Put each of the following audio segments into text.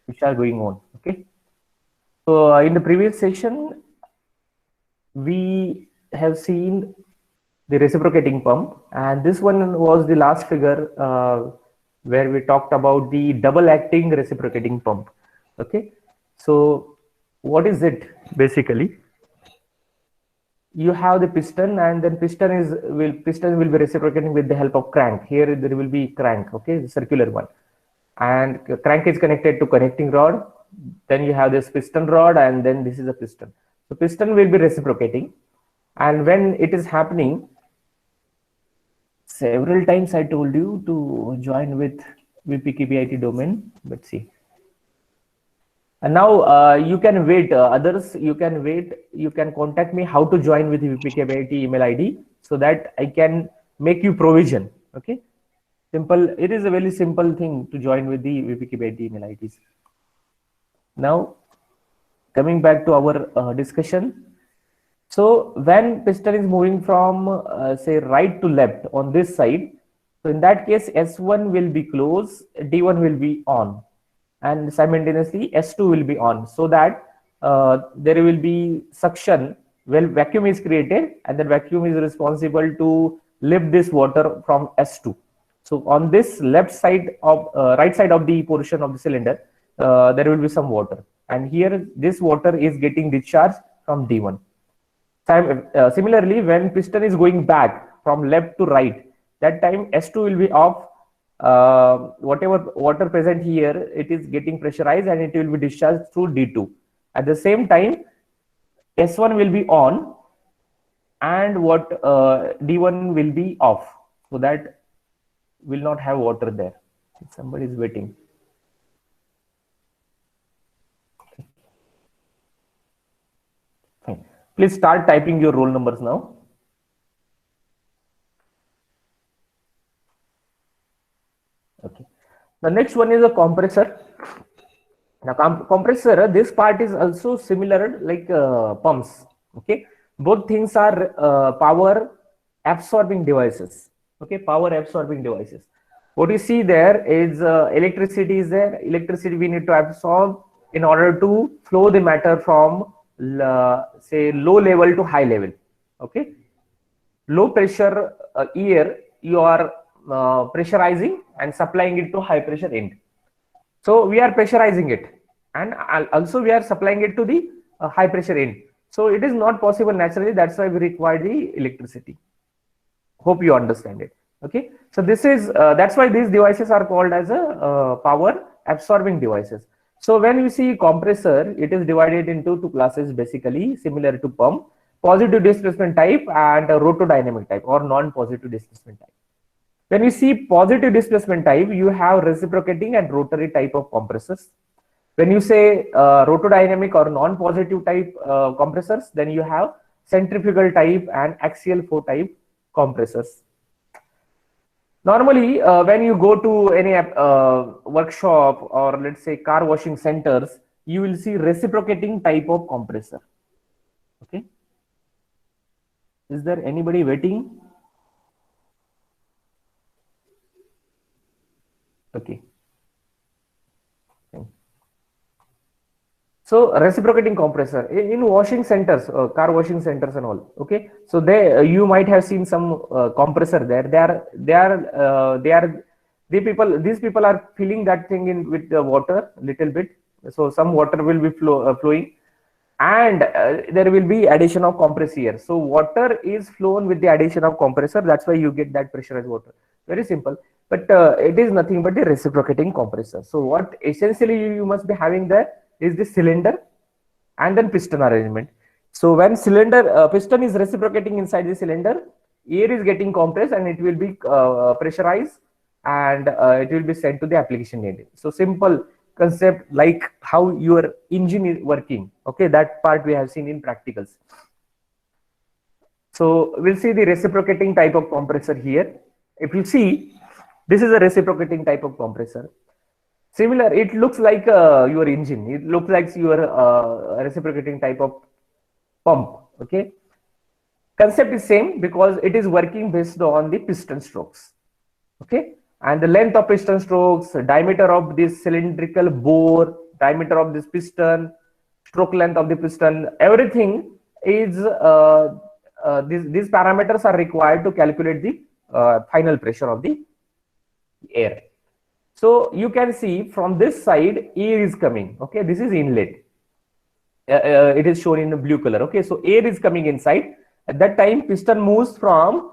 which are going on. Okay. So in the previous session, we have seen the reciprocating pump, and this one was the last figure where we talked about the double acting reciprocating pump. Okay. So what is it basically? You have the piston, and then piston will be reciprocating with the help of crank. Here there will be crank, okay, the circular one, and crank is connected to connecting rod. Then you have this piston rod, and then this is a piston. So piston will be reciprocating, and when it is happening, several times I told you to join with VPKBIT domain. Let's see. And now you can wait, others, you can wait, you can contact me how to join with VPKBIT email ID so that I can make you provision. Okay. Simple. It is a very simple thing to join with the VPKBIT email IDs. Now, coming back to our discussion. So when piston is moving from say right to left on this side, so in that case, S1 will be closed, D1 will be on, and simultaneously S2 will be on, so that there will be suction. Well, vacuum is created, and that vacuum is responsible to lift this water from S2. So on this left side of right side of the portion of the cylinder, there will be some water, and here this water is getting discharged from D1. Similarly, when piston is going back from left to right, that time S2 will be off. Whatever water present here, it is getting pressurized and it will be discharged through D2. At the same time, S1 will be on, and what D1 will be off, so that will not have water there. Somebody is waiting. Fine. Please start typing your roll numbers now. Okay. The next one is a compressor. Now, compressor, this part is also similar like pumps. Okay. Both things are power absorbing devices. Okay. Power absorbing devices. What you see there is electricity is there. Electricity we need to absorb in order to flow the matter from say low level to high level. Okay. Low pressure air you are pressurizing and supplying it to high pressure end. So we are pressurizing it, and also we are supplying it to the high pressure end. So it is not possible naturally. That's why we require the electricity. Hope you understand it. Okay. So this is that's why these devices are called as a power absorbing devices. So when you see compressor, it is divided into two classes basically, similar to pump: positive displacement type and rotodynamic type, or non-positive displacement type. When you see positive displacement type, you have reciprocating and rotary type of compressors. When you say rotodynamic or non-positive type compressors, then you have centrifugal type and axial flow type compressors. Normally, when you go to any workshop or let's say car washing centers, you will see reciprocating type of compressor. Okay. Is there anybody waiting? Okay. So reciprocating compressor in washing centers, car washing centers and all. Okay. So you might have seen some compressor there. These people are filling that thing in with the water little bit. So some water will be flowing, and there will be addition of compressed air. So water is flown with the addition of compressor. That's why you get that pressurized water. Very simple, but it is nothing but the reciprocating compressor. So what essentially you must be having there is the cylinder and then piston arrangement. So when piston is reciprocating inside the cylinder, air is getting compressed and it will be pressurized, and it will be sent to the application area. So simple concept, like how your engine is working. Okay, that part we have seen in practicals. So we'll see the reciprocating type of compressor here. If you see, this is a reciprocating type of compressor. Similar, it looks like your engine. It looks like your reciprocating type of pump. Okay. Concept is same because it is working based on the piston strokes. Okay. And the length of piston strokes, diameter of this cylindrical bore, diameter of this piston, stroke length of the piston, everything is these parameters are required to calculate the final pressure of the air. So you can see from this side air is coming. Okay, this is inlet. It is shown in the blue color. Okay, so air is coming inside. At that time, piston moves from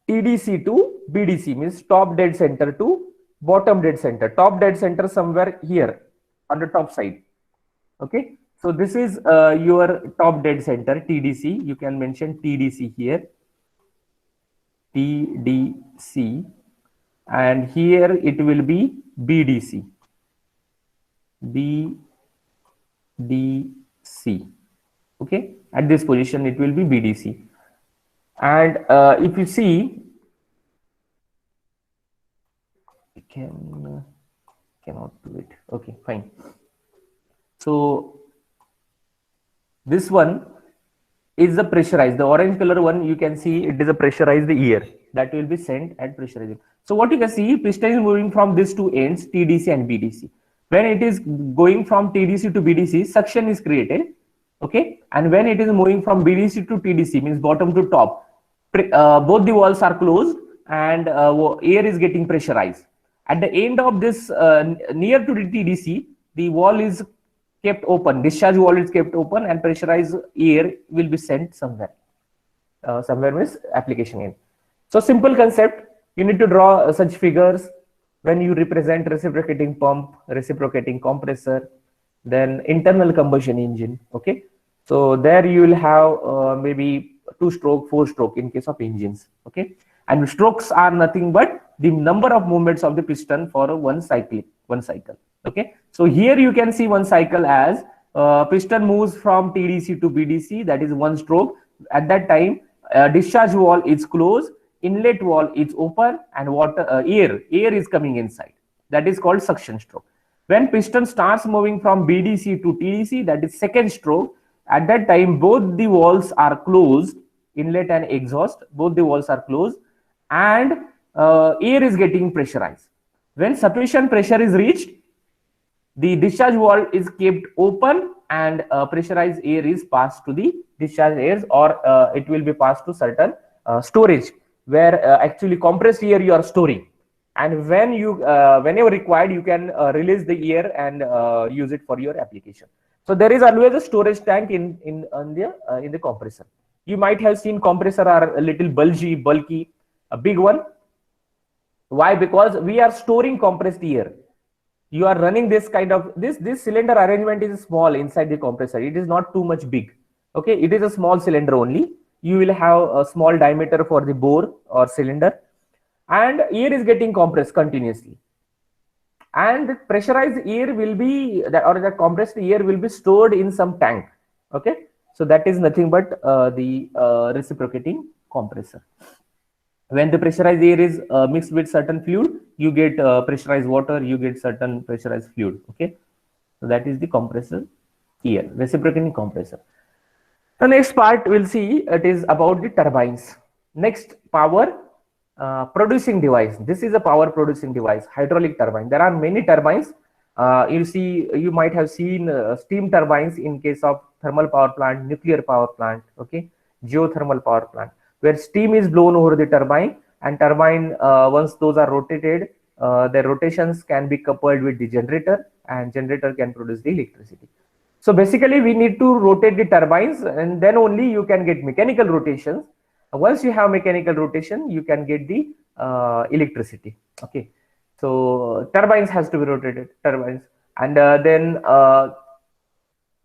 TDC to BDC, means top dead center to bottom dead center. Top dead center somewhere here on the top side. Okay, so this is your top dead center, TDC. You can mention TDC here, TDC, and here it will be BDC, BDC. Okay, at this position it will be BDC. And if you see, cannot do it. Okay, fine. So this one is the pressurized. The orange color one, you can see it is a pressurized air that will be sent at pressurizing. So what you can see, piston is moving from these two ends, TDC and BDC. When it is going from TDC to BDC, suction is created. Okay, and when it is moving from BDC to TDC, means bottom to top, both the walls are closed and air is getting pressurized. At the end of this, near to the TDC, the wall is kept open, discharge wall is kept open, and pressurized air will be sent somewhere. Somewhere means application end. So simple concept, you need to draw such figures when you represent reciprocating pump, reciprocating compressor, then internal combustion engine. Okay, so there you will have maybe 2-stroke, 4-stroke in case of engines. Okay, and strokes are nothing but the number of movements of the piston for one cycle. Okay, so here you can see one cycle as piston moves from TDC to BDC, that is 1 stroke. At that time, discharge wall is closed, inlet wall is open, and air is coming inside. That is called suction stroke. When piston starts moving from BDC to TDC, that is 2nd stroke. At that time, both the walls are closed, inlet and exhaust, both the walls are closed, and air is getting pressurized. When sufficient pressure is reached, the discharge wall is kept open and pressurized air is passed to the discharge air, or it will be passed to certain storage where actually compressed air you are storing. And when you whenever required, you can release the air and use it for your application. So there is always a storage tank in the compressor. You might have seen compressor are a little bulky, a big one. Why? Because we are storing compressed air. You are running this kind of this cylinder arrangement is small inside the compressor. It is not too much big. Okay, it is a small cylinder only. You will have a small diameter for the bore or cylinder, and air is getting compressed continuously. And pressurized air will be the compressed air will be stored in some tank. Okay, so that is nothing but the reciprocating compressor. When the pressurized air is mixed with certain fluid, you get pressurized water, you get certain pressurized fluid. Okay, so that is the compressor air, reciprocating compressor. The next part we'll see, it is about the turbines. Next, power producing device. This is a power producing device, hydraulic turbine. There are many turbines. You might have seen steam turbines in case of thermal power plant, nuclear power plant, okay, geothermal power plant, where steam is blown over the turbine, and turbine, once those are rotated, their rotations can be coupled with the generator, and generator can produce the electricity. So basically we need to rotate the turbines, and then only you can get mechanical rotations. Once you have mechanical rotation, you can get the electricity. Okay, so turbines has to be rotated, turbines, and then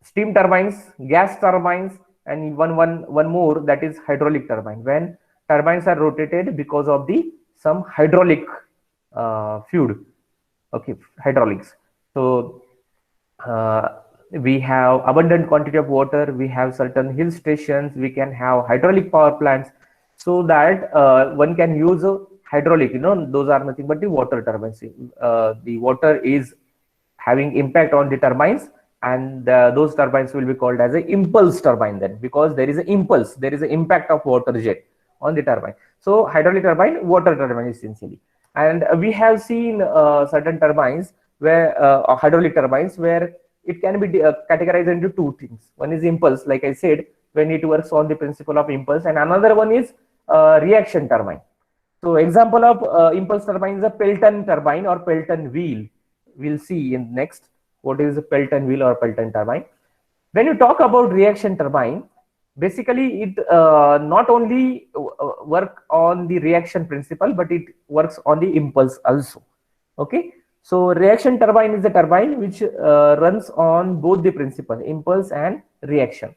steam turbines, gas turbines, and one more, that is hydraulic turbine. When turbines are rotated because of the some hydraulic fluid, okay, hydraulics. So we have abundant quantity of water, we have certain hill stations, we can have hydraulic power plants, so that one can use a hydraulic, those are nothing but the water turbines. The water is having impact on the turbines, and those turbines will be called as an impulse turbine then, because there is an impulse, there is an impact of water jet on the turbine. So hydraulic turbine, water turbine essentially. And we have seen certain turbines where hydraulic turbines, where it can be categorized into two things. One is impulse, like I said, when it works on the principle of impulse, and another one is reaction turbine. So example of impulse turbine is a Pelton turbine or Pelton wheel. We'll see in next what is a Pelton wheel or Pelton turbine. When you talk about reaction turbine, basically it not only work on the reaction principle, but it works on the impulse also. Okay, so reaction turbine is a turbine which runs on both the principle, impulse and reaction.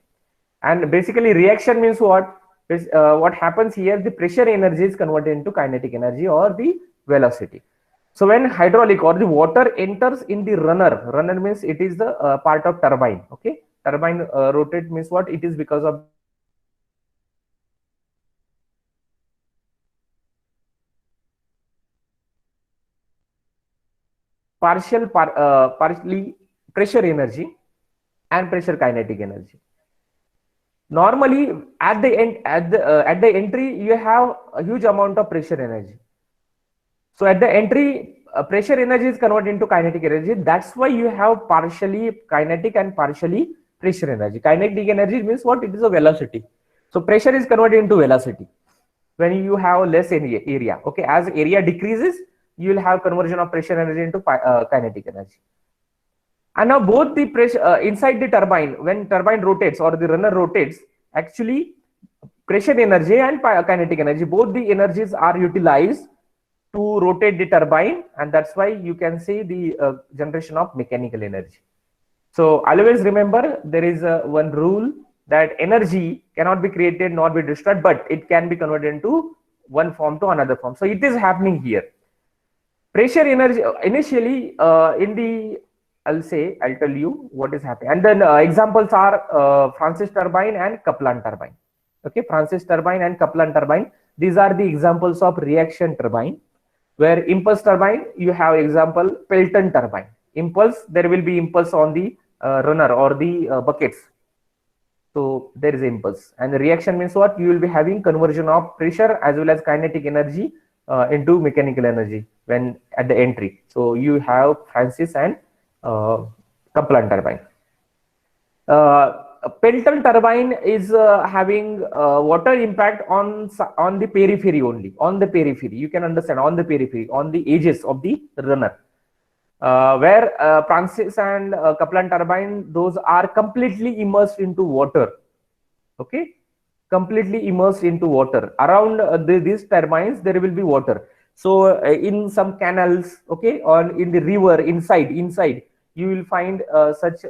And basically reaction means what happens here, the pressure energy is converted into kinetic energy or the velocity. So when hydraulic or the water enters in the runner means it is the part of turbine. Okay, turbine rotate means what, it is because of partially pressure energy and pressure kinetic energy. Normally at the end, at the entry, you have a huge amount of pressure energy. So at the entry, pressure energy is converted into kinetic energy. That's why you have partially kinetic and partially pressure energy. Kinetic energy means what, it is a velocity. So pressure is converted into velocity when you have less area. Okay, as area decreases, you will have conversion of pressure energy into kinetic energy. And now both the pressure inside the turbine, when turbine rotates or the runner rotates, actually pressure energy and kinetic energy, both the energies are utilized to rotate the turbine, and that's why you can see the generation of mechanical energy. So always remember, there is one rule that energy cannot be created nor be destroyed, but it can be converted into one form to another form. So it is happening here. Pressure energy initially in the, I'll tell you what is happening. And then examples are Francis turbine and Kaplan turbine. Okay, Francis turbine and Kaplan turbine. These are the examples of reaction turbine. Where impulse turbine, you have example Pelton turbine. Impulse, there will be impulse on the runner or the buckets. So there is impulse. And the reaction means what? You will be having conversion of pressure as well as kinetic energy into mechanical energy when at the entry. So you have Francis and Kaplan turbine. Pelton turbine is having water impact on the periphery only, on the periphery. You can understand, on the periphery, on the edges of the runner. Where Francis and Kaplan turbine, those are completely immersed into water. Okay, completely immersed into water. Around these turbines, there will be water. So in some canals, okay, or in the river inside, you will find such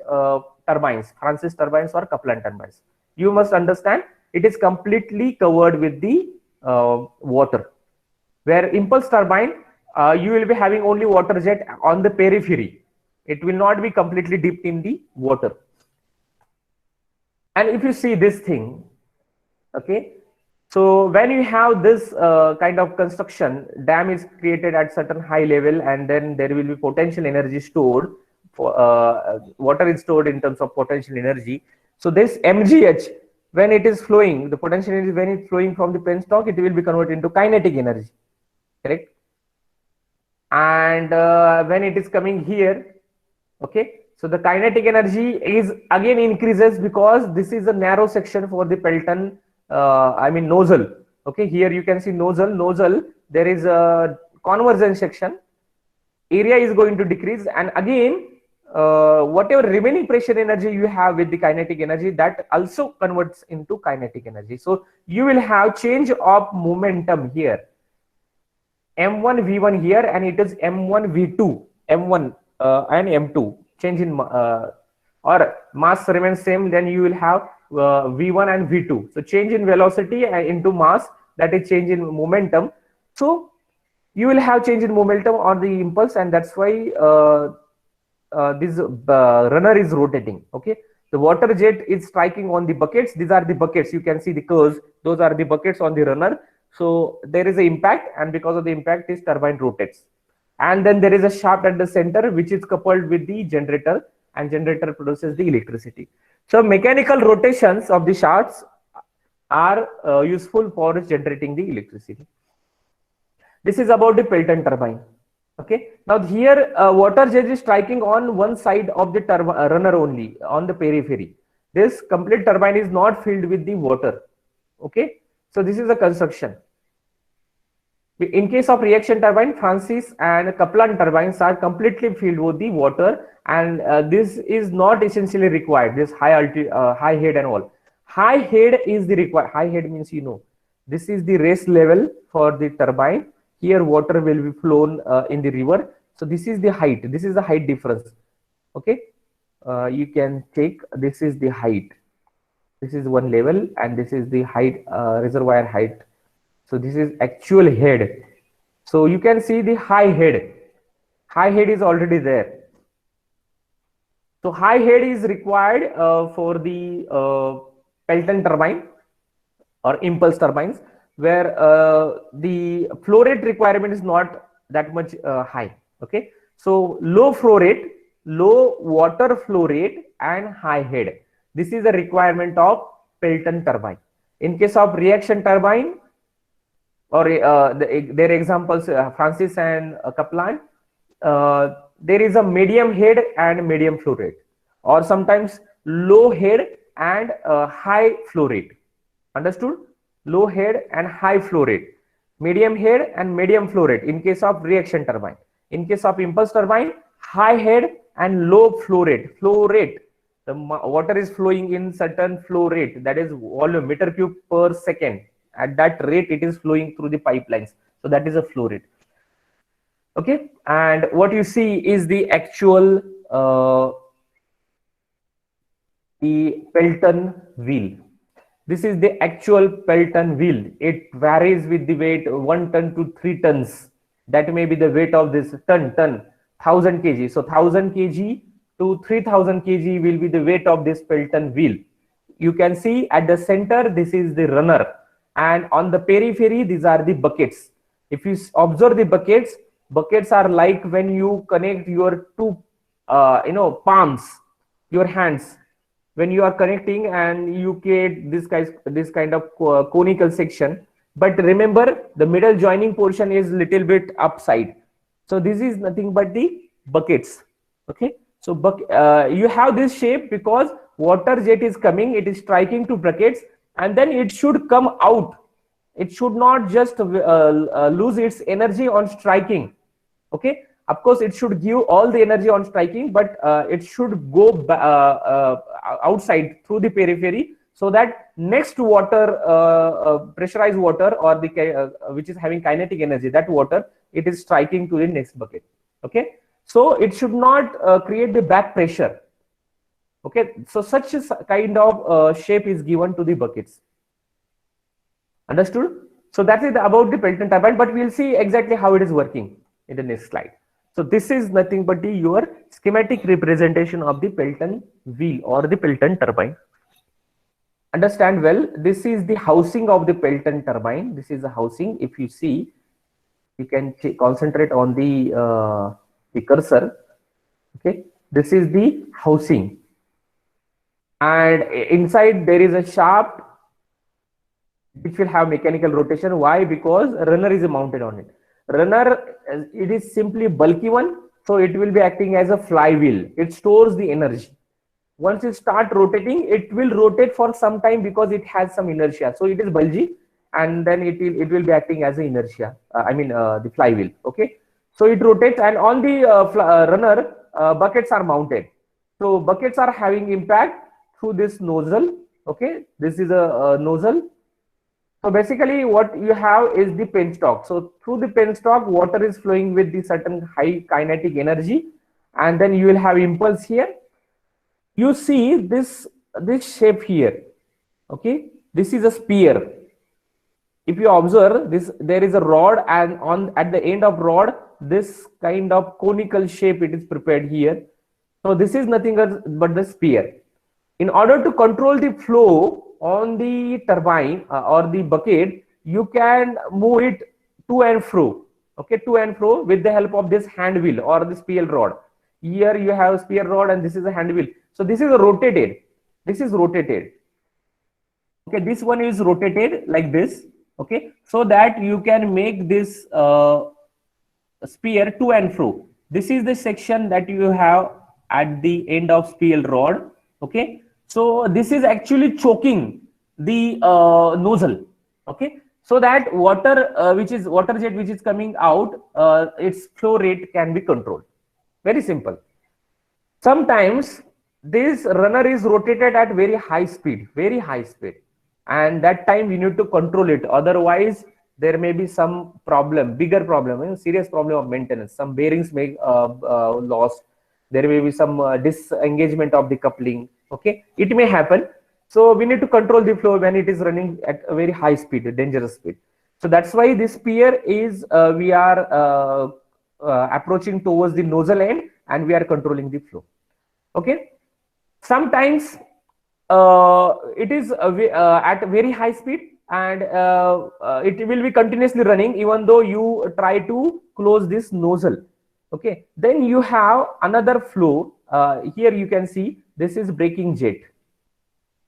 turbines, Francis turbines or Kaplan turbines. You must understand, it is completely covered with the water. Where impulse turbine, you will be having only water jet on the periphery. It will not be completely dipped in the water. And if you see this thing, okay, so when you have this kind of construction, dam is created at certain high level, and then there will be potential energy stored. For water is stored in terms of potential energy. So this mgh, when it is flowing, the potential energy when it's flowing from the penstock, it will be converted into kinetic energy, correct? And when it is coming here, okay, so the kinetic energy is again increases because this is a narrow section for the Pelton nozzle. Okay, here you can see nozzle, there is a convergence section, area is going to decrease, and again whatever remaining pressure energy you have with the kinetic energy, that also converts into kinetic energy. So you will have change of momentum here, m1 v1 here, and it is m1 v2, m1 and m2, change in or mass remains same, then you will have v1 and v2. So change in velocity into mass, that is change in momentum. So you will have change in momentum on the impulse, and that's why this runner is rotating. Okay, the water jet is striking on the buckets. These are the buckets, you can see the curves, those are the buckets on the runner. So there is an impact, and because of the impact, this turbine rotates. And then there is a shaft at the center which is coupled with the generator, and generator produces the electricity. So mechanical rotations of the shafts are useful for generating the electricity. This is about the Pelton turbine. Okay, now here water jet is striking on one side of the runner only on the periphery. This complete turbine is not filled with the water. Okay, so this is the construction. In case of reaction turbine, Francis and Kaplan turbines are completely filled with the water, and this is not essentially required. This high head and all. High head is the required. High head means, you know, this is the rest level for the turbine. Here water will be flown in the river. So this is the height. This is the height difference. Okay, you can take, this is the height. This is one level, and this is the height, reservoir height. So this is actual head. So you can see the high head. High head is already there. So high head is required for the Pelton turbine or impulse turbines, where the flow rate requirement is not that much high. Okay, so low flow rate, low water flow rate, and high head. This is the requirement of Pelton turbine. In case of reaction turbine, or their examples, Francis and Kaplan, there is a medium head and medium flow rate, or sometimes low head and high flow rate. Understood? Low head and high flow rate, medium head and medium flow rate in case of reaction turbine. In case of impulse turbine, high head and low flow rate. Flow rate, the water is flowing in certain flow rate, that is volume, meter cube per second. At that rate it is flowing through the pipelines, so that is a flow rate. Okay, and what you see is the actual the Pelton wheel. This is the actual Pelton wheel. It varies with the weight 1 ton to 3 tons. That may be the weight of this ton 1000 kg. So 1000 kg to 3000 kg will be the weight of this Pelton wheel. You can see at the center, this is the runner, and on the periphery, these are the buckets. If you observe the buckets, buckets are like when you connect your two palms, your hands, when you are connecting and you create this kind of conical section. But remember, the middle joining portion is little bit upside. So this is nothing but the buckets. Okay, so you have this shape because water jet is coming, it is striking to buckets, and then it should come out. It should not just lose its energy on striking. Okay, of course it should give all the energy on striking, but it should go outside through the periphery, so that next water, pressurized water, or the which is having kinetic energy, that water, it is striking to the next bucket. Okay, so it should not create the back pressure. Okay, so such a kind of shape is given to the buckets. Understood? So that is about the Pelton turbine, but we'll see exactly how it is working in the next slide. So this is nothing but your schematic representation of the Pelton wheel or the Pelton turbine. Understand well, this is the housing of the Pelton turbine. This is the housing. If you see, you can concentrate on the cursor. Okay, this is the housing, and inside there is a shaft which will have mechanical rotation. Why? Because runner is mounted on it. Runner, it is simply bulky one, so it will be acting as a flywheel. It stores the energy. Once you start rotating, it will rotate for some time because it has some inertia. So it is bulgy, and then it will be acting as an inertia. The flywheel. Okay, so it rotates, and on the runner, buckets are mounted. So buckets are having impact through this nozzle. Okay, this is a nozzle. So basically what you have is the penstock. So through the penstock, water is flowing with the certain high kinetic energy, and then you will have impulse here. You see this shape here. Okay, this is a spear. If you observe this, there is a rod, and at the end of rod, this kind of conical shape it is prepared here. So this is nothing but the spear. In order to control the flow on the turbine or the bucket, you can move it to and fro. Okay, to and fro with the help of this hand wheel or the spear rod. Here you have spear rod, and this is a hand wheel. So this is rotated. This is rotated. Okay, this one is rotated like this. Okay, so that you can make this sphere to and fro. This is the section that you have at the end of spiel rod. Okay, so this is actually choking the nozzle. Okay, so that water which is water jet which is coming out, its flow rate can be controlled. Very simple. Sometimes this runner is rotated at very high speed, and that time we need to control it. Otherwise, there may be some problem, bigger problem, serious problem of maintenance. Some bearings may lost. There may be some disengagement of the coupling. Okay, it may happen. So we need to control the flow when it is running at a very high speed, a dangerous speed. So that's why this pier is we are approaching towards the nozzle end, and we are controlling the flow. Okay, sometimes it is at a very high speed, and it will be continuously running even though you try to close this nozzle. Okay, then you have another flow. Here you can see this is braking jet.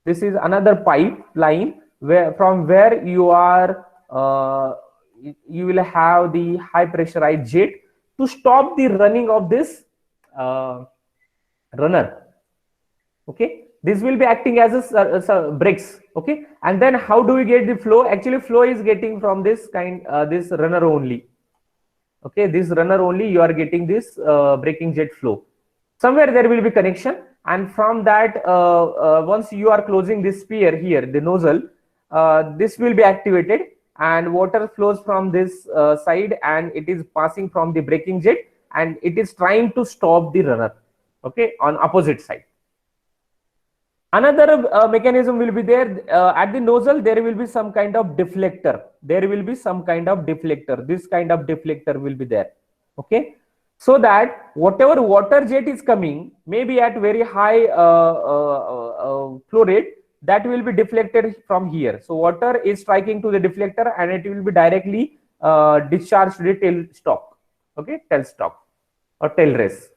This is another pipeline from where you are you will have the high pressurized jet to stop the running of this runner. Okay, this will be acting as a brakes. Okay, and then how do we get the flow? Actually, flow is getting from this this runner only. Okay, this runner only you are getting this braking jet flow. Somewhere there will be connection, and from that once you are closing this sphere here, the nozzle, this will be activated, and water flows from this side, and it is passing from the braking jet, and it is trying to stop the runner. Okay, on opposite side. Another mechanism will be there at the nozzle. There will be some kind of deflector. This kind of deflector will be there. Okay, so that whatever water jet is coming, maybe at very high flow rate, that will be deflected from here. So water is striking to the deflector, and it will be directly discharged to the tail stalk. Okay, tail stalk or tail race.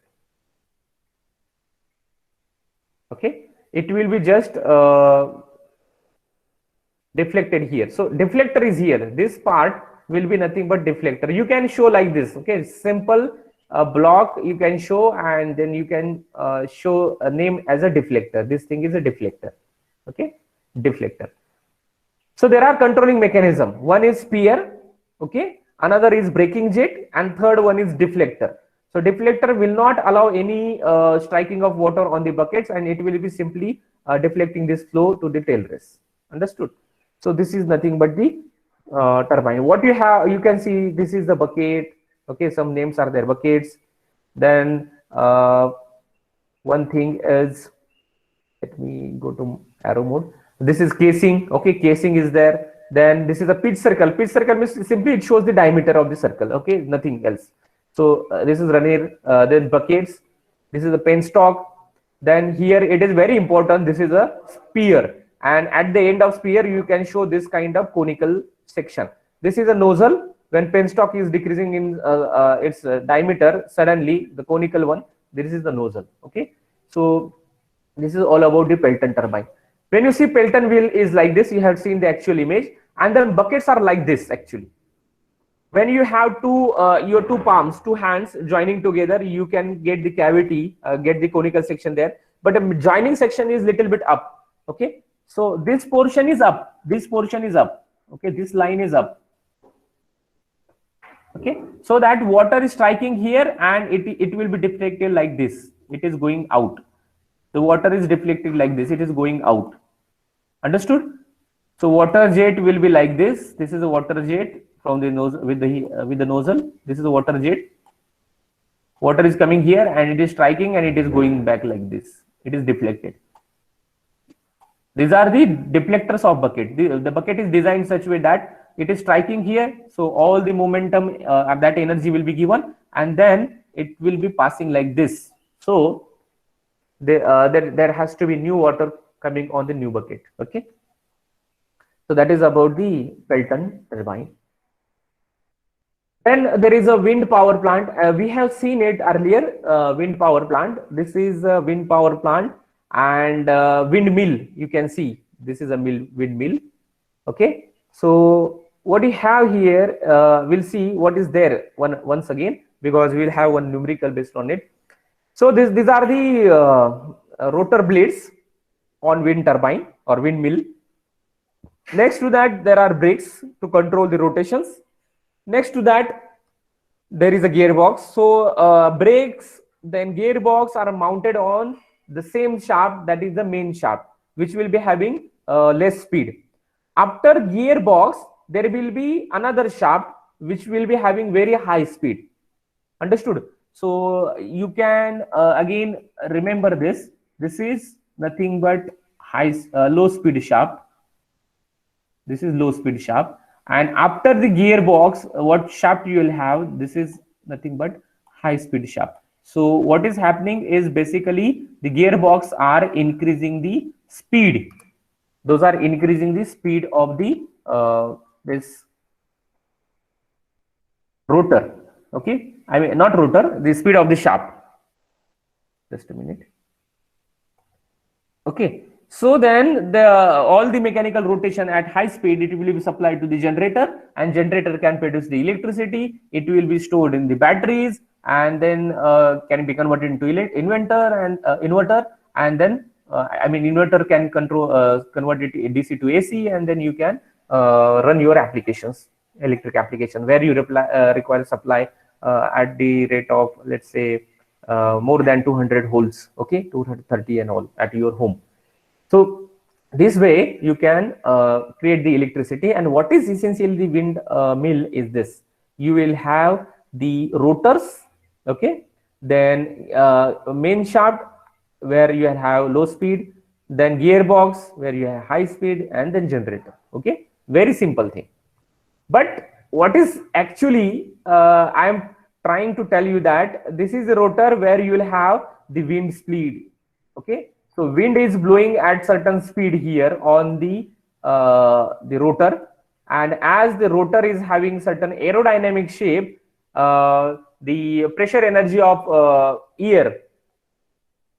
Okay, it will be just deflected here. So deflector is here. This part will be nothing but deflector. You can show like this. Okay, simple block you can show, and then you can show a name as a deflector. This thing is a deflector. Okay, deflector. So there are controlling mechanism. One is sphere. Okay, another is braking jet, and third one is deflector. So deflector will not allow any striking of water on the buckets, and it will be simply deflecting this flow to the tail race. Understood? So this is nothing but the turbine. What you have, you can see this is the bucket. Okay, some names are there, buckets. Then one thing is, let me go to arrow mode. This is casing. Okay, casing is there. Then this is a pitch circle. Pitch circle means simply it shows the diameter of the circle. Okay, nothing else. So this is runner, then buckets. This is a penstock. Then here it is very important. This is a spear, and at the end of spear you can show this kind of conical section. This is a nozzle. When penstock is decreasing in its diameter, suddenly the conical one, this is the nozzle. Okay, so this is all about the Pelton turbine. When you see Pelton wheel is like this, you have seen the actual image, and then buckets are like this actually. When you have your two palms, two hands joining together, you can get the cavity, get the conical section there. But the joining section is little bit up. Okay, so this portion is up. This portion is up. Okay, this line is up. Okay, so that water is striking here, and it will be deflected like this. It is going out. The water is deflected like this. It is going out. Understood? So water jet will be like this. This is a water jet from the nose with the nozzle. This is a water jet. Water is coming here, and it is striking, and it is going back like this. It is deflected. These are the deflectors of bucket. The bucket is designed such way that it is striking here, so all the momentum that energy will be given, and then it will be passing like this. So there has to be new water coming on the new bucket. Okay, so that is about the Pelton turbine. Then there is a wind power plant. We have seen it earlier. Wind power plant. This is a wind power plant, and windmill. You can see this is a windmill. Okay, so what we have here, we'll see what is there once again. because we'll have one numerical based on it. So these are the rotor blades on wind turbine or windmill. Next to that, there are brakes to control the rotations. Next to that, there is a gearbox. So brakes, then gearbox are mounted on the same shaft, that is the main shaft, which will be having less speed. After gearbox, there will be another shaft which will be having very high speed. Understood? So you can again remember this. This is nothing but low speed shaft. This is low speed shaft. And after the gearbox, what shaft you will have? This is nothing but high speed shaft. So what is happening is basically the gearbox are increasing the speed. Those are increasing the speed of the this rotor. Okay, I mean not rotor, the speed of the shaft. Just a minute. Okay, so then all the mechanical rotation at high speed, it will be supplied to the generator, and generator can produce the electricity. It will be stored in the batteries, and then can be converted into inverter, and then I mean inverter can convert it DC to AC, and then you can run your applications, electric application, where you require supply at the rate of, let's say, more than 200 volts, okay, 230 and all at your home. So this way you can create the electricity. And what is essentially the wind mill is this: you will have the rotors, okay, then main shaft where you have low speed, then gearbox where you have high speed, and then generator. Okay, very simple thing. But what is actually I am trying to tell you that this is a rotor where you will have the wind speed. Okay, so wind is blowing at certain speed here on the rotor, and as the rotor is having certain aerodynamic shape, the pressure energy of air,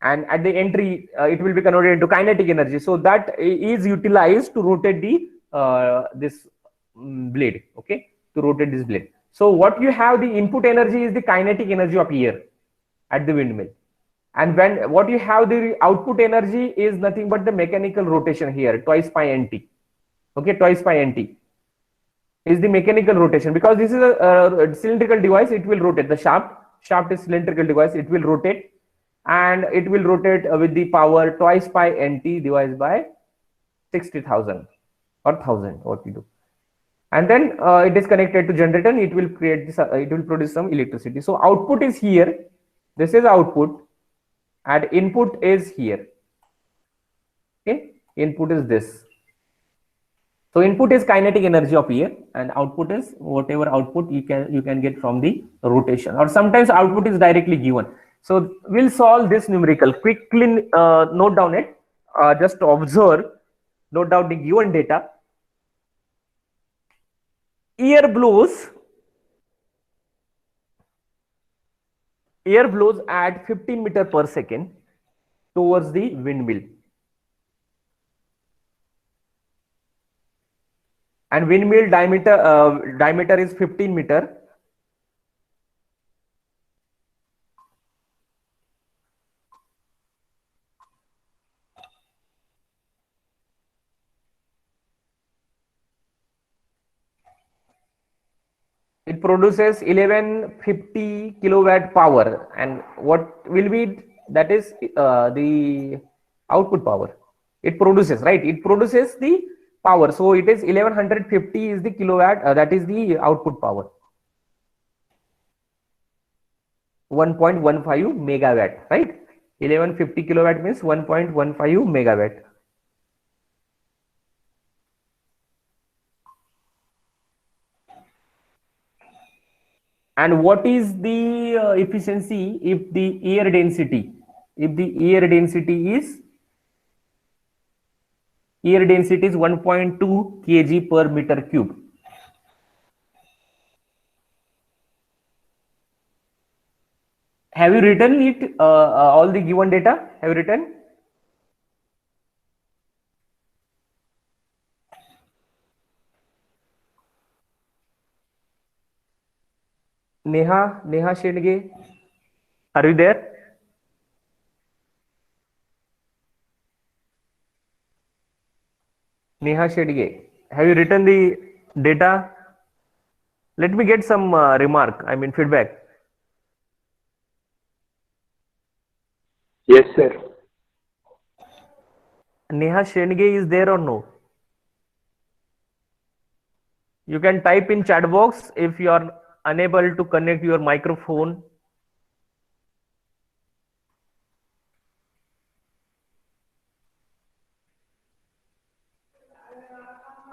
and at the entry it will be converted into kinetic energy, so that is utilized to rotate the this blade. Okay, to rotate this blade. So what you have, the input energy is the kinetic energy of air at the windmill, and when what you have, the output energy is nothing but the mechanical rotation here, twice pi nt. Okay, twice pi nt is the mechanical rotation, because this is a cylindrical device. It will rotate. The shaft is cylindrical device, it will rotate, and it will rotate with the power twice pi nt divided by 60,000 or 1000, what we do. And then it is connected to generator, and it will create this, it will produce some electricity. So output is here, this is output, and input is here. Okay, input is this. So input is kinetic energy of air, and output is whatever output you can get from the rotation, or sometimes output is directly given. So we'll solve this numerical. Quickly note down it. Just observe, note down the given data. Air blows at 15 meter per second towards the windmill, and windmill diameter is 15 meter. It produces 1150 kilowatt power, and what will be, that is the output power. It produces, right, it produces the power, so it is 1150 is the kilowatt, that is the output power. 1.15 megawatt, right? 1150 kilowatt means 1.15 megawatt. And what is the efficiency if the air density? If the air density is 1.2 kg per meter cube. Have you written it? All the given data have you written? Neha Shendge, are you there? Neha Shendge, have you written the data? Let me get some remark, I mean feedback. Yes, sir. Neha Shendge is there or no? You can type in chat box if you are unable to connect your microphone.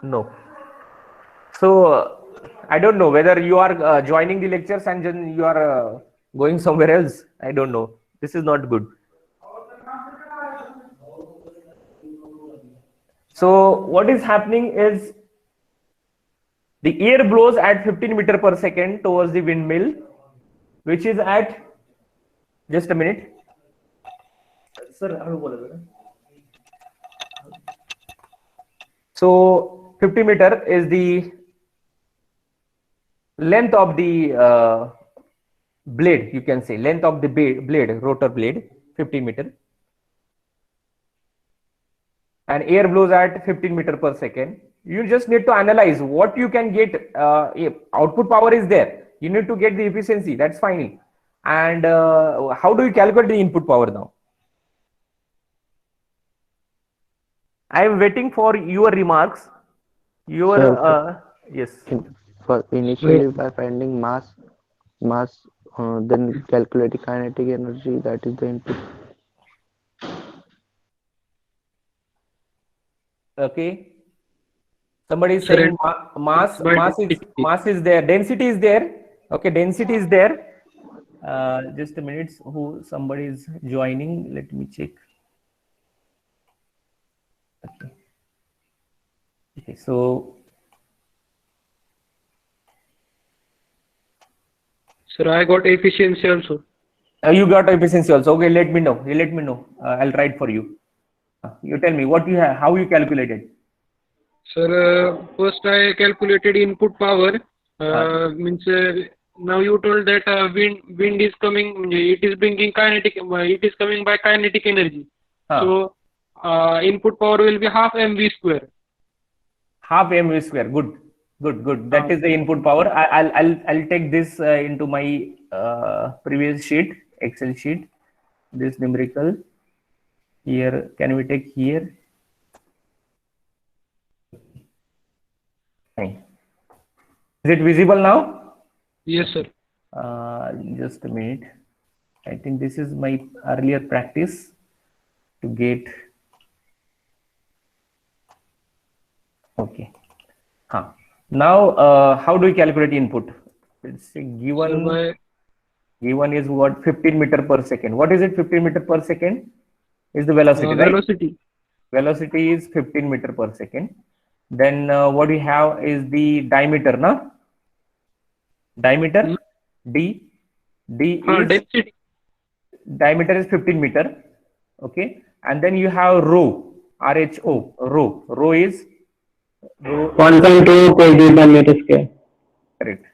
No. So I don't know whether you are joining the lectures and then you are going somewhere else. I don't know. This is not good. So what is happening is the air blows at 15 meter per second towards the windmill, which is at, just a minute. Sir, so 50 meter is the length of the blade, you can say length of the blade, rotor blade, 50 meter, and air blows at 15 meter per second. You just need to analyze what you can get. Output power is there, you need to get the efficiency, that's fine. And how do you calculate the input power now? I am waiting for your remarks. Your Sir, yes. initially by finding mass, then calculating kinetic energy, that is the input. Okay. Somebody is Sir, saying and by mass is there, density is there. Okay, density is there. Just a minute. Who somebody is joining? Let me check. Okay. Okay. So sir, I got efficiency also. you got efficiency also. Okay, let me know. You let me know. I'll write for you. You tell me what you have, how you calculated. Sir, first I calculated input power. Uh, Means now you told that wind is coming. It is bringing kinetic. It is coming by kinetic energy. So input power will be half mv square. half mv square. Good, good. That is the input power. I'll take this into my previous sheet, Excel sheet. This numerical here. Can we take here? Fine. Is it visible now? Yes, sir. Just a minute. I think this is my earlier practice to get. Okay. Now, how do we calculate input? Let's say given is what, 15 meter per second. What is it? 15 meter per second is the velocity, right? Velocity. Velocity is 15 meter per second. Then what we have is the diameter, na? Diameter, D is Density. diameter is 15 meter. Okay, and then you have rho, RHO, rho is 1.2 kg per meter square. correct.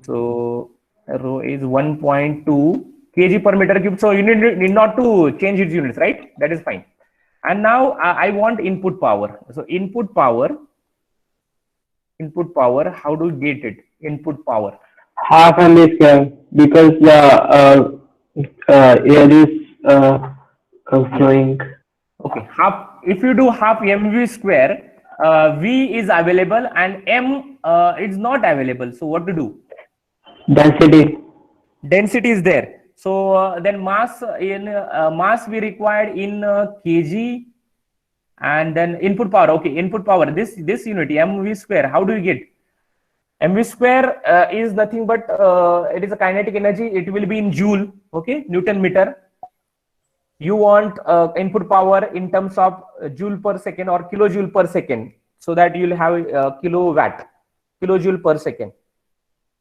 So rho is 1.2 kg per meter cube. So you need not to change its units, right? That is fine. And now I want input power. So input power, how do you get it? Input power. Half mv square, because the air is flowing. Okay, half. If you do half mv square, v is available and m is not available. So what to do? Density. Density is there. So then mass mass we required in kg, and then input power. Okay, input power. This unit mv square. How do you get? mv square is nothing but it is a kinetic energy. It will be in joule. Okay, Newton meter. You want input power in terms of joule per second or kilojoule per second, so that you'll have kilowatt, kilojoule per second.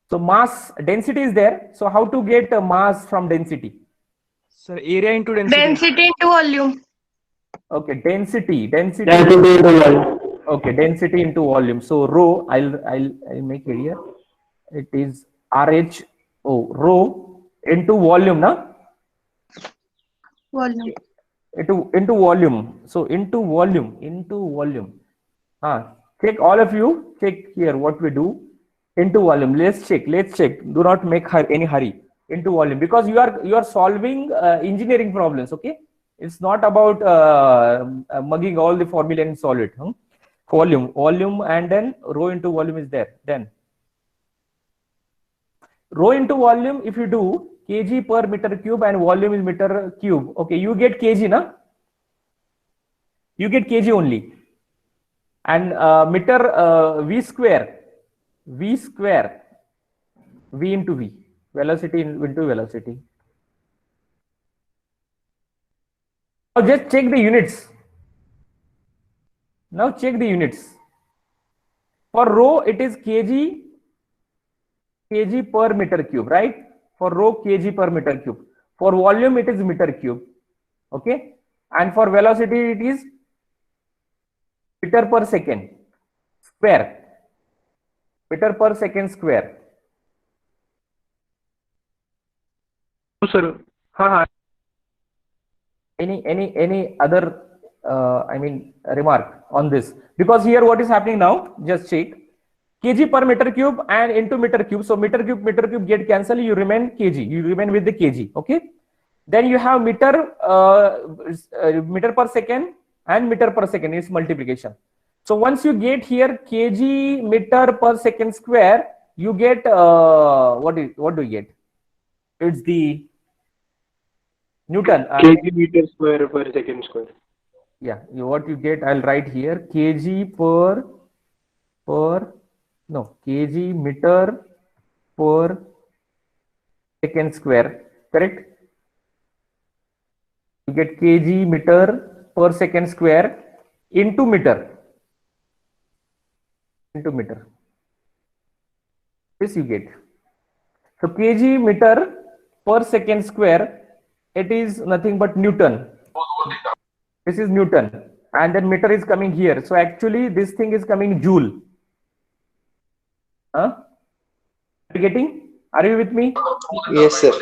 So mass density is there. So how to get mass from density? Sir, area into density. Density into volume. Okay, density. Density into volume. Okay, density into volume. So rho, I'll make it here. It is RHO. Oh, rho into volume, na? Volume. Into volume. So into volume. Check, all of you, check here what we do. Into volume. Let's check. Do not make any hurry. Into volume, because you are solving engineering problems. Okay, it's not about mugging all the formula and solve it. Volume, and then rho into volume is there. Then rho into volume, if you do kg per meter cube and volume is meter cube, okay, you get kg, na? You get kg only. And meter v square, v into v, velocity into velocity. Now just check the units. Now check the units. For rho, it is kg per meter cube, right? For rho, kg per meter cube. For volume, it is meter cube. Okay. And for velocity, it is meter per second square. Meter per second square. No, sir. हाँ. Any other remark on this? Because here what is happening now, just check. Kg per meter cube and into meter cube. So meter cube get cancelled, you remain kg, you remain with the kg. Okay. Then you have meter per second and meter per second is multiplication. So once you get here kg meter per second square, you get what do you get? It's the Newton. kg meter square per second square. Yeah, what you get, I'll write here, kg kg meter per second square, correct? You get kg meter per second square into meter. This you get. So kg meter per second square, it is nothing but Newton. This is Newton, and then meter is coming here. So actually this thing is coming joule. Are you getting? Are you with me? Yes, sir.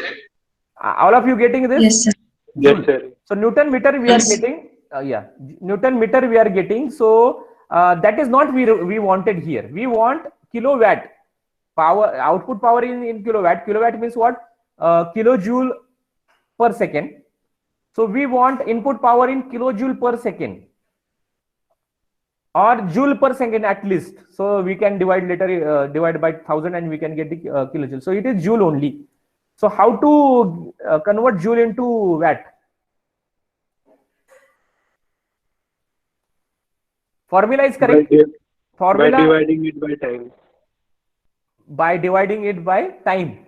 All of you getting this? Yes, sir. Yes, sir. So Newton meter we Yes. are getting. Newton meter we are getting. So that is not we wanted here. We want kilowatt power, output power in kilowatt. Kilowatt means what? Kilojoule per second. So we want input power in kilojoule per second or joule per second at least. So we can divide later, divide by 1000 and we can get the kilojoule. So it is joule only. So how to convert joule into watt? Formula is correct. By dividing it by time. By dividing it by time.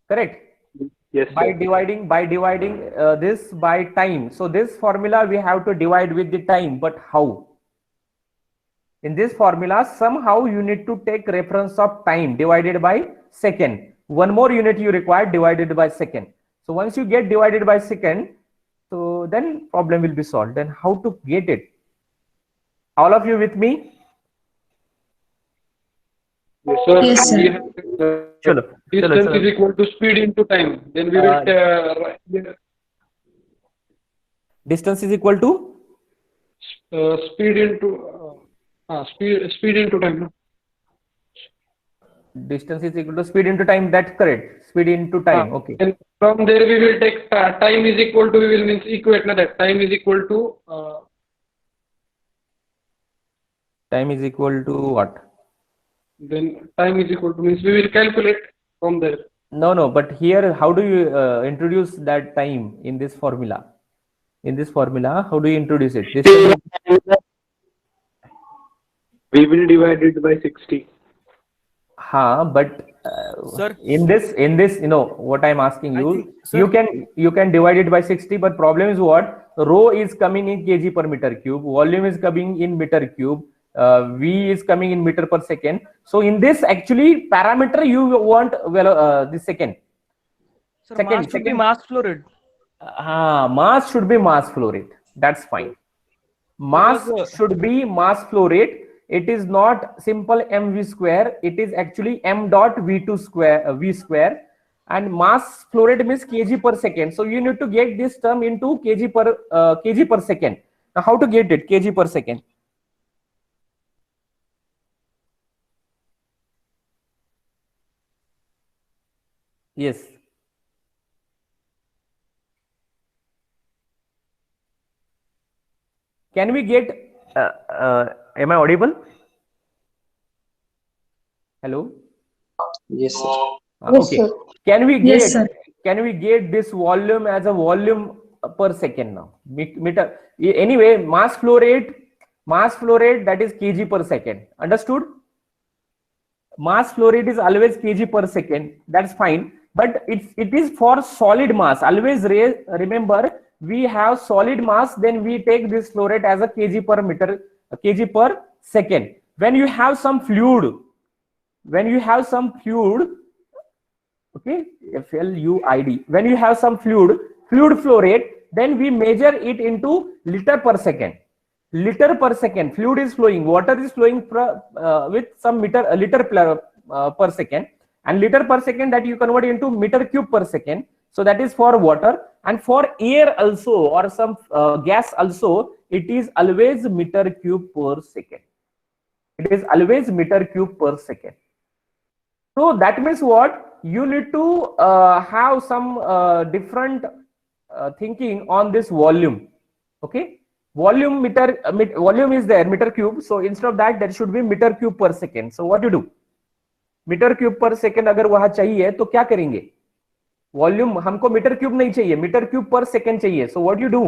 Correct. Yes, By sir. dividing this by time. So this formula we have to divide with the time, but how? In this formula, somehow you need to take reference of time divided by second. One more unit you require divided by second. So once you get divided by second, so then problem will be solved. Then how to get it? All of you with me? Yes, sir. Yes, sir. We have, Chalo. distance Chalo. is equal to speed into time. Then we will Distance is equal to? speed into speed into time. No? Distance is equal to speed into time. That's correct. Speed into time. Okay. And from there we will take time is equal to, we will means equate na that time is equal to Time is equal to what? then time is equal to means we will calculate from there. No, but here, how do you introduce that time in this formula? In this formula, how do you introduce it? This We will divide it by 60. but Sir? in this, what I'm asking I you, think, sir- you can divide it by 60, but problem is what? Rho is coming in kg per meter cube, volume is coming in meter cube, V is coming in meter per second. So in this actually parameter you want the second. Sir, Second, mass should be second. mass flow rate. Mass should be mass flow rate. That's fine. Mass Because, should be mass flow rate. It is not simple mv square. It is actually m dot v2 square v square. and mass flow rate means kg per second. So you need to get this term into kg per second. Now how to get it? Kg per second. Yes. Can we get? Am I audible? Hello. Yes, sir. Okay. Can we get? Yes, sir. Can we get this volume as a volume per second now? Meter. Anyway, mass flow rate that is kg per second. Understood? Mass flow rate is always kg per second. That's fine. But it is for solid mass. Always remember, we have solid mass, then we take this flow rate as a kg per meter, kg per second. When you have some fluid, okay, FLUID, when you have some fluid flow rate, then we measure it into liter per second. Fluid is flowing, water is flowing with some liter per second, and liter per second that you convert into meter cube per second. So that is for water, and for air also, or some gas also, it is always meter cube per second. It is always meter cube per second. So that means what? You need to have some different thinking on this volume. Okay, volume is there, meter cube. So instead of that, there should be meter cube per second. So what you do? Metre cube पर second अगर वहां चाहिए तो क्या करेंगे? Volume हमको metre cube नहीं चाहिए, मीटर क्यूब पर सेकेंड चाहिए. So what you do?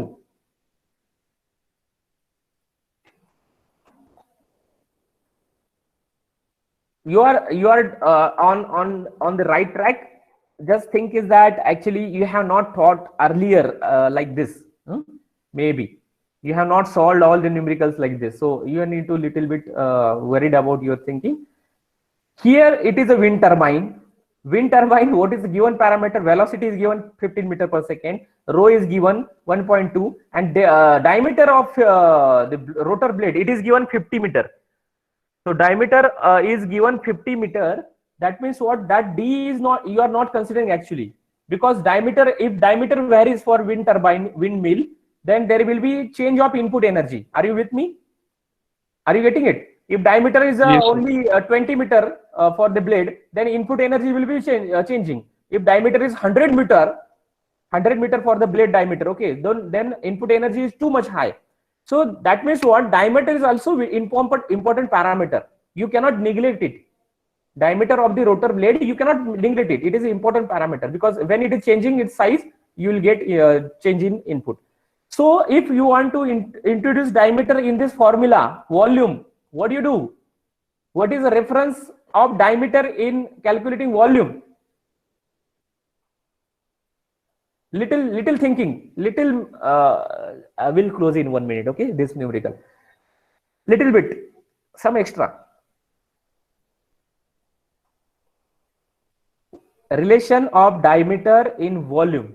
You are on the right track. Just think is that actually you have not thought earlier like this. Maybe you have not solved all the numericals like this, so you need to little bit worried about your thinking. Here it is a wind turbine. Wind turbine, what is the given parameter? Velocity is given 15 meter per second, rho is given 1.2, and the diameter of the rotor blade, it is given 50 meter. So diameter is given 50 meter. That means what? That D is not, you are not considering actually, because diameter, if diameter varies for wind turbine, windmill, then there will be change of input energy. Are you with me? Are you getting it? If diameter is only 20 meter for the blade, then input energy will be changing. If diameter is 100 meter for the blade diameter, okay, then input energy is too much high. So that means what? Diameter is also important parameter. You cannot neglect it. Diameter of the rotor blade, you cannot neglect it. It is an important parameter, because when it is changing its size, you will get change in input. So if you want to introduce diameter in this formula, volume, what do you do? What is the reference of diameter in calculating volume? Little thinking, I will close in 1 minute, okay, this numerical. Little bit, some extra. Relation of diameter in volume.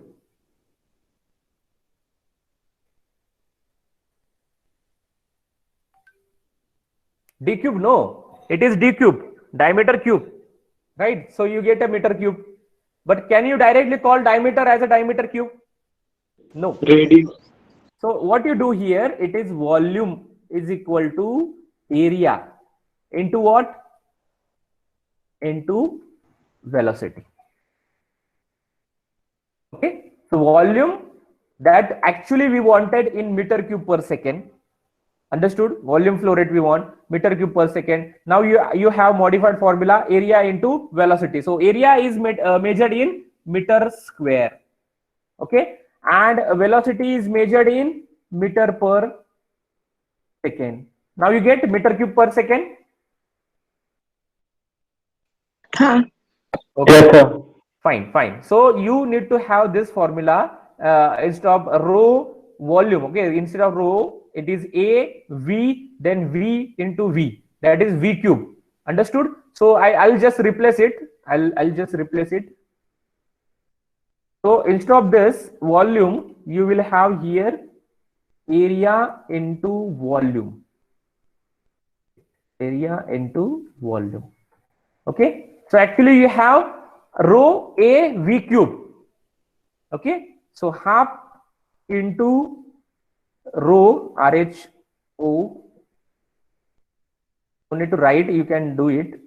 D cube, no, it is D cube, diameter cube, right? So you get a meter cube. But can you directly call diameter as a diameter cube? No. Radius. So what you do here, it is volume is equal to area into what? Into velocity. Okay. So volume that actually we wanted in meter cube per second. Understood? Volume flow rate we want meter cube per second. Now you have modified formula, area into velocity. So area is measured in meter square, okay, and velocity is measured in meter per second. Now you get meter cube per second. Okay. Yes, sir. Fine. So you need to have this formula instead of rho volume. Okay, instead of rho, it is A V, then V into V. That is V cube. Understood? So I'll just replace it. I'll just replace it. So instead of this volume, you will have here area into volume. Area into volume. Okay. So actually you have rho A V cube. Okay, so half into rho RHO. No need to write, you can do it.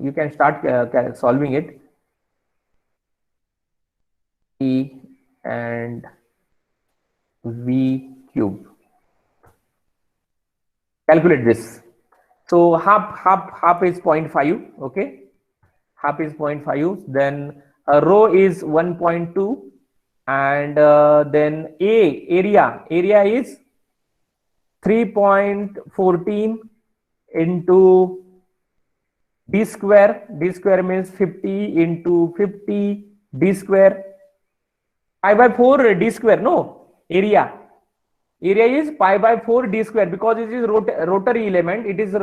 You can start solving it. E and V cube. Calculate this. So half is 0.5. Okay, half is 0.5. Then rho is 1.2, and then area is 3.14 into d square. D square means 50 into 50 d square. Pi by 4 d square. No, area is pi by 4 d square, because it is rotary element. It is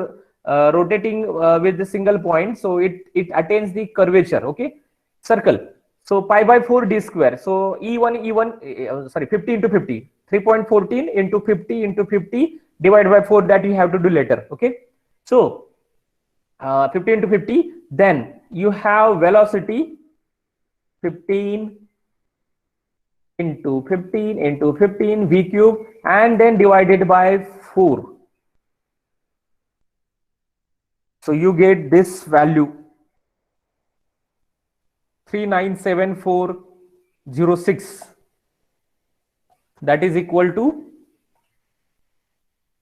rotating with the single point, so it attains the curvature. Okay, circle. So pi by 4 d square. So E1 sorry, 50 into 50, 3.14 into 50 into 50 divided by 4, that you have to do later. Okay, so 50 into 50, then you have velocity 15 into 15 into 15 v cube, and then divided by 4. So you get this value 397406. That is equal to,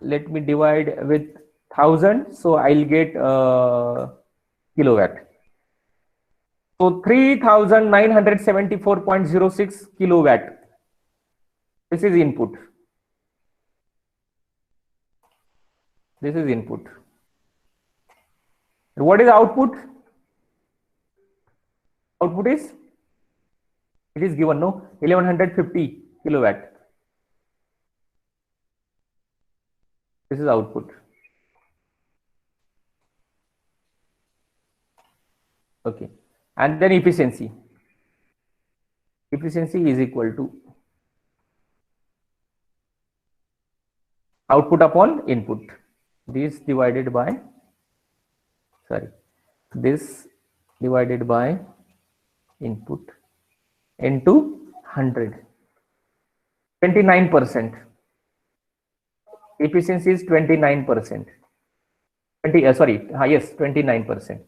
let me divide with 1000, so I'll get kilowatt. So 3974.06 kilowatt. This is input. This is input. What is output? Output is, it is given, no, 1150 kilowatt. This is output. Okay, and then efficiency. Efficiency is equal to output upon input. This divided by, sorry, this divided by input into 100. 29%. Efficiency is 29%. 29%.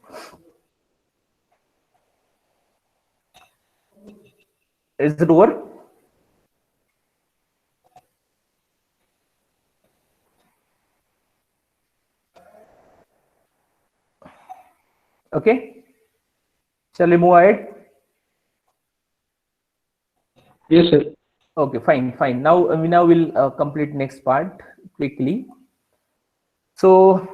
Is it over? Okay, shall we move ahead? Yes, sir. Okay, fine. Now we'll complete next part quickly. So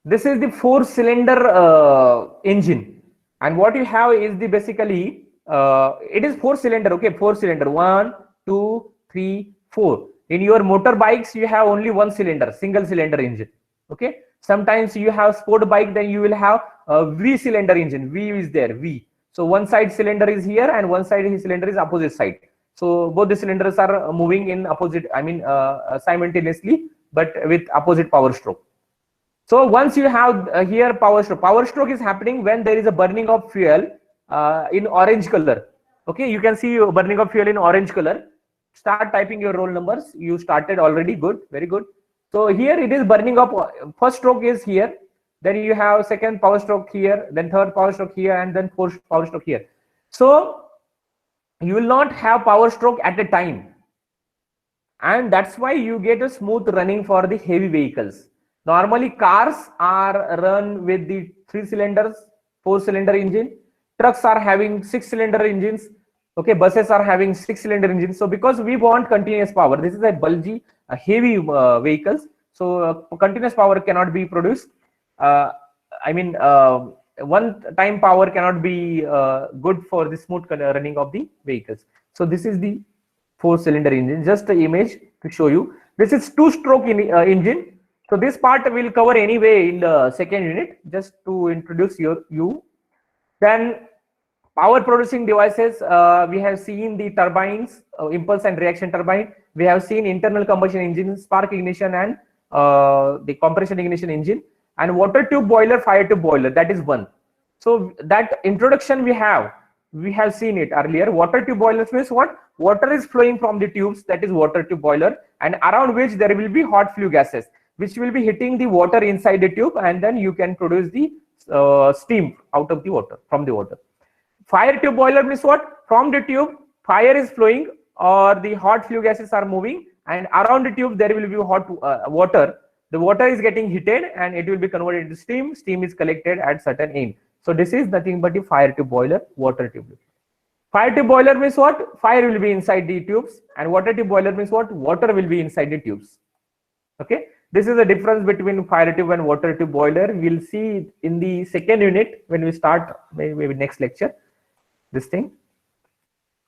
this is the 4-cylinder engine, and what you have is the basically it is 4-cylinder. Okay, 4-cylinder, 1, 2, 3, 4. In your motorbikes, you have only 1 cylinder, single cylinder engine. Okay, sometimes you have sport bike, then you will have a V cylinder engine. V is there, V. So one side cylinder is here, and one side his cylinder is opposite side. So both the cylinders are moving in opposite, simultaneously, but with opposite power stroke. So once you have here power stroke is happening when there is a burning of fuel in orange color. Okay, you can see burning of fuel in orange color. Start typing your roll numbers. You started already, good, very good. So here it is burning up. First stroke is here, then you have second power stroke here, then third power stroke here, and then fourth power stroke here. So you will not have power stroke at a time, and that's why you get a smooth running for the heavy vehicles. Normally cars are run with the 3 cylinders, 4-cylinder engine. Trucks are having 6-cylinder engines. Okay, buses are having 6-cylinder engines. So because we want continuous power, this is a bulgy, heavy vehicles. So continuous power cannot be produced. One time power cannot be good for the smooth running of the vehicles. So this is the 4-cylinder engine. Just the image to show you. This is 2-stroke engine. So this part will cover anyway in the second unit, just to introduce you. Then power producing devices, we have seen the turbines, impulse and reaction turbine. We have seen internal combustion engine, spark ignition, and the compression ignition engine, and water tube boiler, fire tube boiler. That is one. So that introduction we have seen it earlier. Water tube boilers means what? Water is flowing from the tubes, that is water tube boiler, and around which there will be hot flue gases, which will be hitting the water inside the tube, and then you can produce the steam out of the water, from the water. Fire tube boiler means what? From the tube, fire is flowing or the hot flue gases are moving, and around the tube there will be hot water. The water is getting heated and it will be converted into steam. Steam is collected at certain end. So this is nothing but the fire tube boiler, water tube. Fire tube boiler means what? Fire will be inside the tubes, and water tube boiler means what? Water will be inside the tubes. Okay, this is the difference between fire tube and water tube boiler. We'll see in the second unit when we start, maybe next lecture, this thing.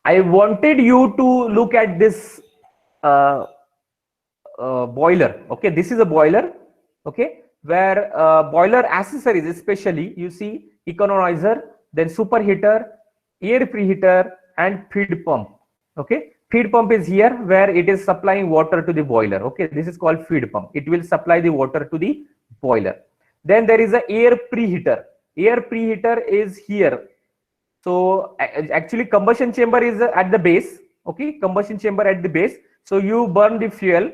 I wanted you to look at this boiler. Okay, this is a boiler. Okay, where boiler accessories, especially you see economizer, then superheater, air preheater, and feed pump. Okay, feed pump is here where it is supplying water to the boiler. Okay, this is called feed pump. It will supply the water to the boiler. Then there is a air preheater. Air preheater is here. So actually combustion chamber is at the base. Okay, combustion chamber at the base. So you burn the fuel,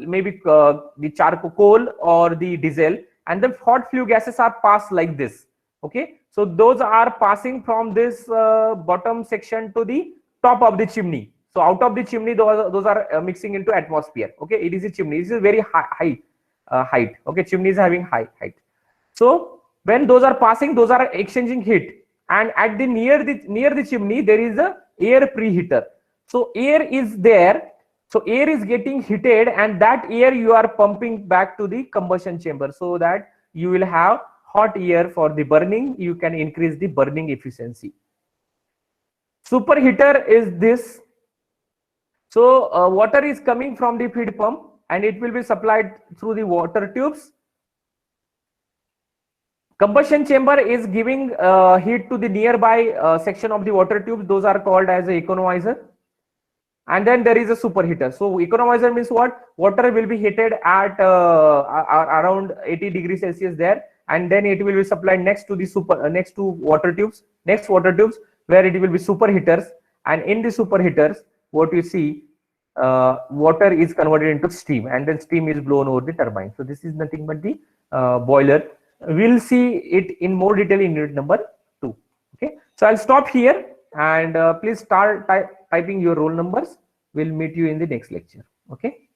maybe the charcoal, coal or the diesel, and the hot flue gases are passed like this. Okay, so those are passing from this bottom section to the top of the chimney. So out of the chimney, those are mixing into atmosphere. Okay, it is a chimney. This is very high height. Okay, chimney is having high height. So when those are passing, those are exchanging heat, and at the near the chimney there is a air preheater. So air is there. So air is getting heated, and that air you are pumping back to the combustion chamber so that you will have hot air for the burning. You can increase the burning efficiency. Superheater is this. So water is coming from the feed pump and it will be supplied through the water tubes. Combustion chamber is giving heat to the nearby section of the water tubes. Those are called as a economizer. And then there is a superheater. So economizer means what? Water will be heated at around 80 degrees Celsius there, and then it will be supplied next to the next water tubes where it will be superheaters. And in the superheaters, what you see, water is converted into steam, and then steam is blown over the turbine. So this is nothing but the boiler. We'll see it in more detail in unit number 2. Okay, so I'll stop here, and please start typing your roll numbers. We'll meet you in the next lecture. Okay,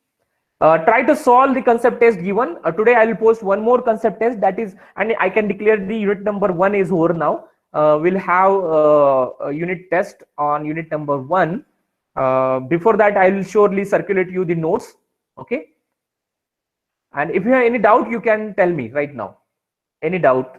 try to solve the concept test given. Today I will post one more concept test, that is, and I can declare the unit number 1 is over now. We'll have a unit test on unit number 1. Before that, I will surely circulate you the notes. Okay, and if you have any doubt, you can tell me right now. Any doubt?